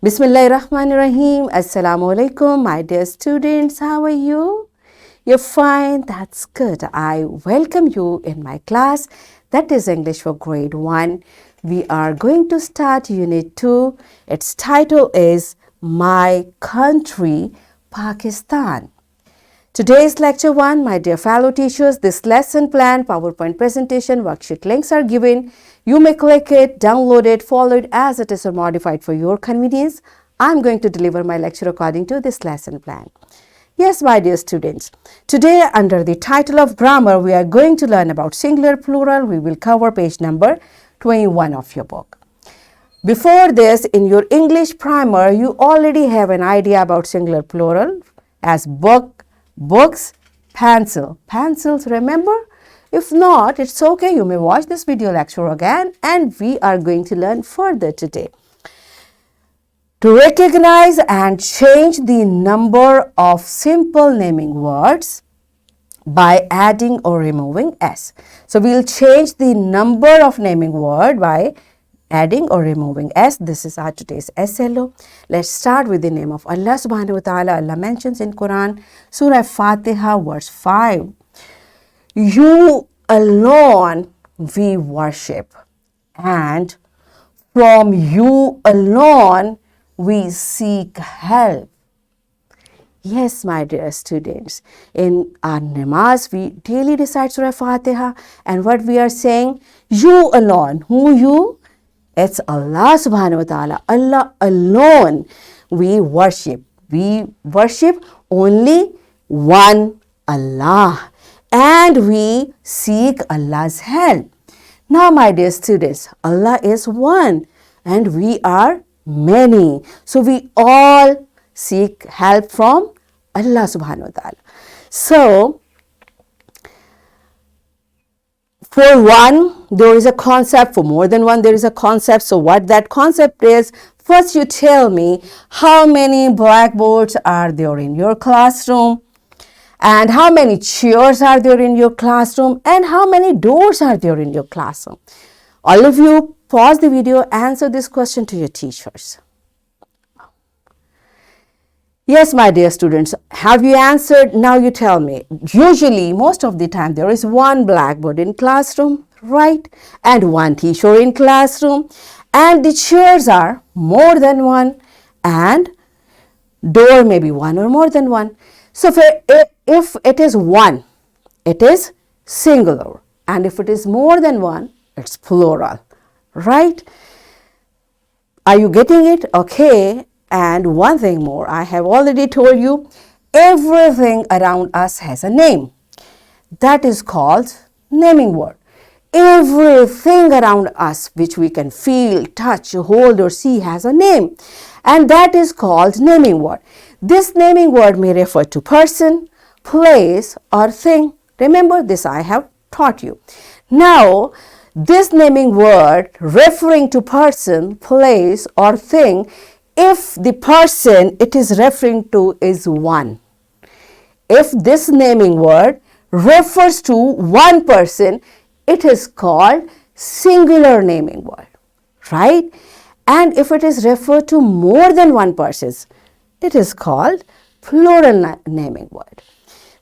Bismillahirrahmanirrahim. Assalamu alaikum, my dear students. How are you? You're fine. That's good. I welcome you in my class. That is English for grade 1. We are going to start unit 2. Its title is My Country, Pakistan. Today's lecture 1, my dear fellow teachers, this lesson plan, PowerPoint presentation, worksheet links are given. You may click it, download it, follow it as it is or modified for your convenience. I'm going to deliver my lecture according to this lesson plan. Yes, my dear students, today under the title of grammar, we are going to learn about singular, plural. We will cover page number 21 of your book. Before this, in your English primer, you already have an idea about singular, plural as book, books, pencils, remember? If not, it's okay. You may watch this video lecture again and we are going to learn further today. To recognize and change the number of simple naming words by adding or removing S. So we'll change the number of naming word by adding or removing S. This is our today's SLO. Let's start with the name of Allah subhanahu wa ta'ala. Allah mentions in Quran, Surah Fatiha, verse 5. You alone we worship, and from you alone we seek help. Yes, my dear students, in our namaz, we daily recite Surah Fatiha, and what we are saying, you alone, who you? It's Allah subhanahu wa ta'ala. Allah alone we worship. We worship only one Allah and we seek Allah's help. Now, my dear students, Allah is one and we are many. So, we all seek help from Allah subhanahu wa ta'ala. So, for one, there is a concept. For more than one, there is a concept. So what that concept is, first you tell me how many blackboards are there in your classroom, and how many chairs are there in your classroom, and how many doors are there in your classroom. All of you, pause the video, answer this question to your teachers. Yes, my dear students, have you answered? Now you tell me. Usually, most of the time, there is one blackboard in classroom, right? And one teacher in classroom. And the chairs are more than one. And door may be one or more than one. So, if it is one, it is singular. And if it is more than one, it's plural, right? Are you getting it? Okay. And one thing more, I have already told you, everything around us has a name. That is called naming word. Everything around us which we can feel, touch, hold or see has a name. And that is called naming word. This naming word may refer to person, place or thing. Remember this I have taught you. Now, this naming word referring to person, place or thing, if the person it is referring to is one. If this naming word refers to one person, it is called singular naming word, right? And if it is referred to more than one person, it is called plural naming word.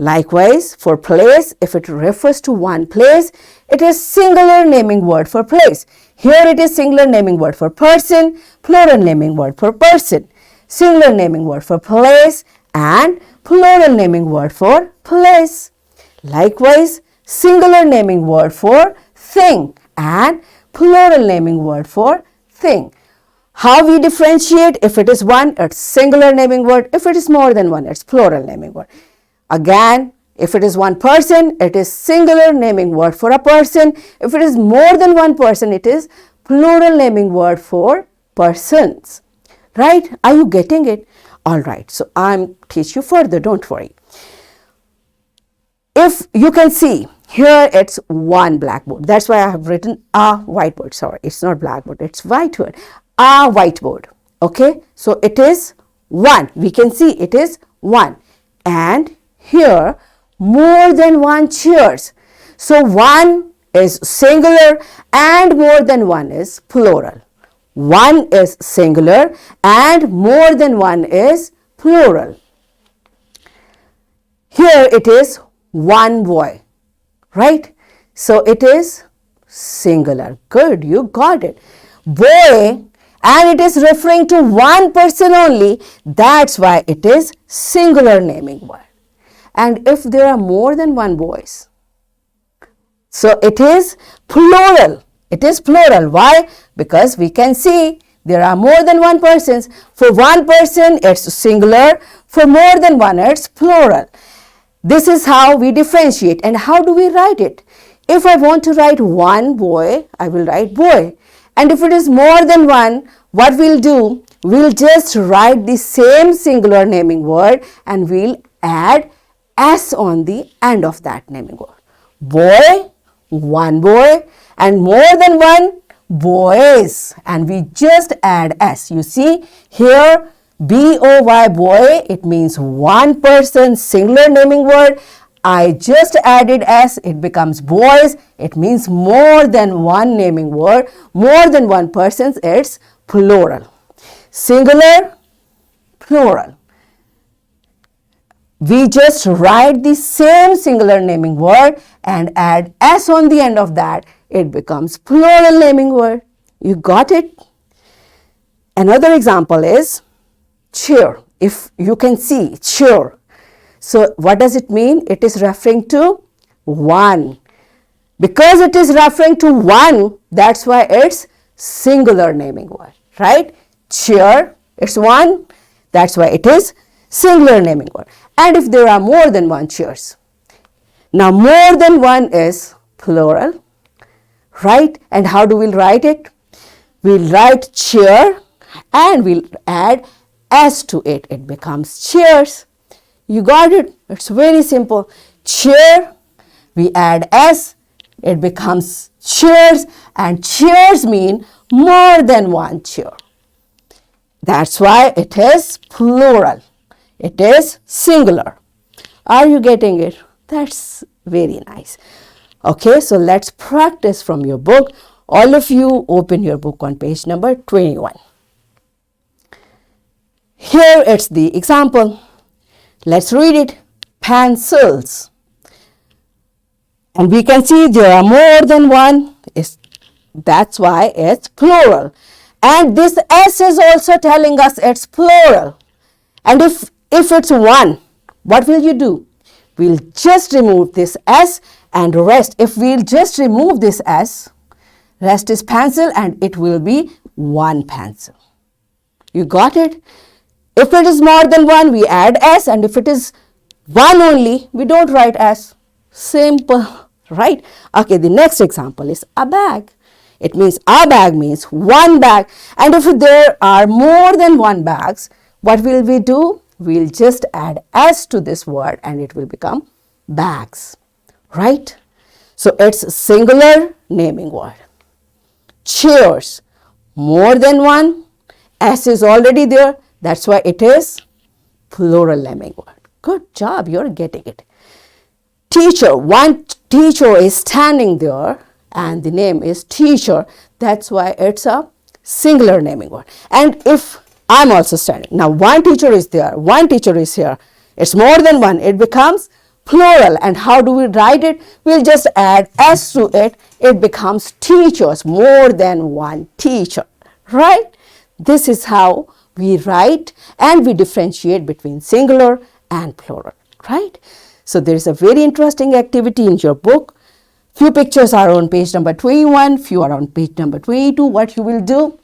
Likewise, for place, if it refers to one place, it is singular naming word for place. Here it is singular naming word for person, plural naming word for person, singular naming word for place, and plural naming word for place. Likewise, singular naming word for thing and plural naming word for thing. How we differentiate? If it is one, it's singular naming word. If it is more than one, it's plural naming word. Again, if it is one person, it is singular naming word for a person. If it is more than one person, it is plural naming word for persons. Right? Are you getting it? All right. So, I'm teach you further. Don't worry. If you can see, here it's one blackboard. That's why I have written a whiteboard. Sorry, it's not blackboard. It's whiteboard. A whiteboard. Okay. So, it is one. We can see it is one. And here more than one chairs. So one is singular and more than one is plural. one is singular and more than one is plural. Here it is one boy, right? So it is singular. Good, you got it. Boy, and it is referring to one person only. That's why it is singular naming word. And if there are more than one boys, so it is plural. It is plural. Why? Because we can see there are more than one persons. For one person, it's singular. For more than one, it's plural. This is how we differentiate. And how do we write it? If I want to write one boy, I will write boy. And if it is more than one, what we'll do? We'll just write the same singular naming word and we'll add S on the end of that naming word. Boy, one boy, and more than one, boys. And we just add S. You see here, B-O-Y, boy, it means one person, singular naming word. I just added S, it becomes boys. It means more than one naming word, more than one person, it's plural. Singular, plural. We just write the same singular naming word and add S on the end of that. It becomes plural naming word. You got it? Another example is chair. If you can see, chair. So what does it mean? It is referring to one. Because it is referring to one, that's why it's singular naming word, right? Chair, it's one. That's why it is singular naming word. And if there are more than one chairs, now more than one is plural, right? And how do we write it? We'll write chair and we'll add S to it. It becomes chairs. You got it? It's very simple. Chair, we add S, it becomes chairs, and chairs mean more than one chair. That's why it is plural. It is singular. Are you getting it? That's very nice. Okay, so let's practice from your book. All of you open your book on page number 21. Here it's the example. Let's read it. Pencils. And we can see there are more than one. That's why it's plural. And this S is also telling us it's plural. And if it's one, what will you do? We'll just remove this S and rest. If we'll just remove this S, rest is pencil and it will be one pencil. You got it? If it is more than one, we add S, and if it is one only, we don't write S. Simple, right? Okay, the next example is a bag. It means a bag means one bag. And if there are more than one bags, what will we do? We'll just add S to this word and it will become bags, right? So it's a singular naming word. Chairs, more than one, S is already there. That's why it is plural naming word. Good job, you're getting it. Teacher, one teacher is standing there and the name is teacher. That's why it's a singular naming word. And if I'm also standing, now one teacher is there, one teacher is here. It's more than one, it becomes plural. And how do we write it? We'll just add S to it. It becomes teachers, more than one teacher, right? This is how we write and we differentiate between singular and plural, right? So there is a very interesting activity in your book. Few pictures are on page number 21, few are on page number 22. What you will do?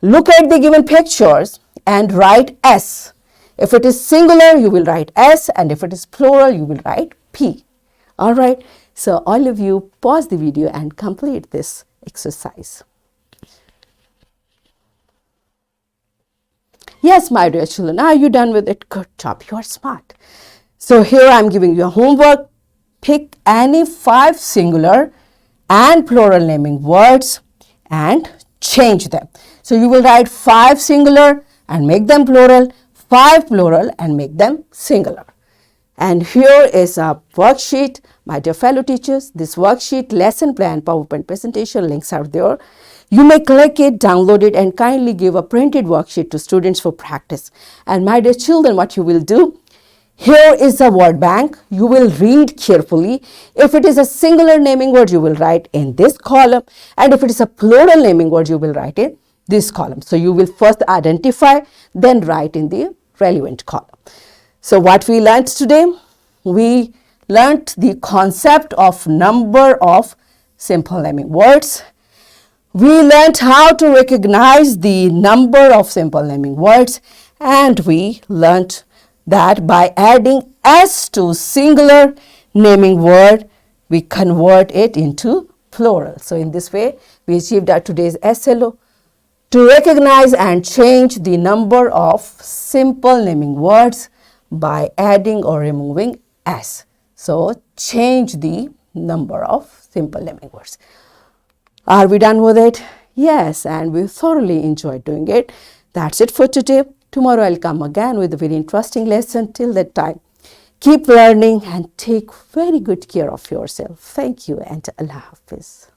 Look at the given pictures and write S. If it is singular, you will write S, and if it is plural, you will write P. All right. So all of you pause the video and complete this exercise. Yes, my dear children, are you done with it? Good job, you are smart. So here I am giving you a homework. Pick any 5 singular and plural naming words and change them. So you will write 5 singular and make them plural, 5 plural and make them singular. And here is a worksheet, my dear fellow teachers. This worksheet, lesson plan, PowerPoint presentation links are there. You may click it, download it, and kindly give a printed worksheet to students for practice. And my dear children, what you will do, here is a word bank. You will read carefully. If it is a singular naming word, you will write in this column. And if it is a plural naming word, you will write in this column. So you will first identify, then write in the relevant column. So what we learned today? We learnt the concept of number of simple naming words. We learnt how to recognize the number of simple naming words, and we learnt that by adding s to singular naming word, we convert it into plural. So in this way, we achieved our today's SLO, to recognize and change the number of simple naming words by adding or removing s. So change the number of simple naming words. Are we done with it? Yes, and we thoroughly enjoyed doing it. That's it for today. Tomorrow I'll come again with a very interesting lesson. Till that time, keep learning and take very good care of yourself. Thank you and Allah Hafiz.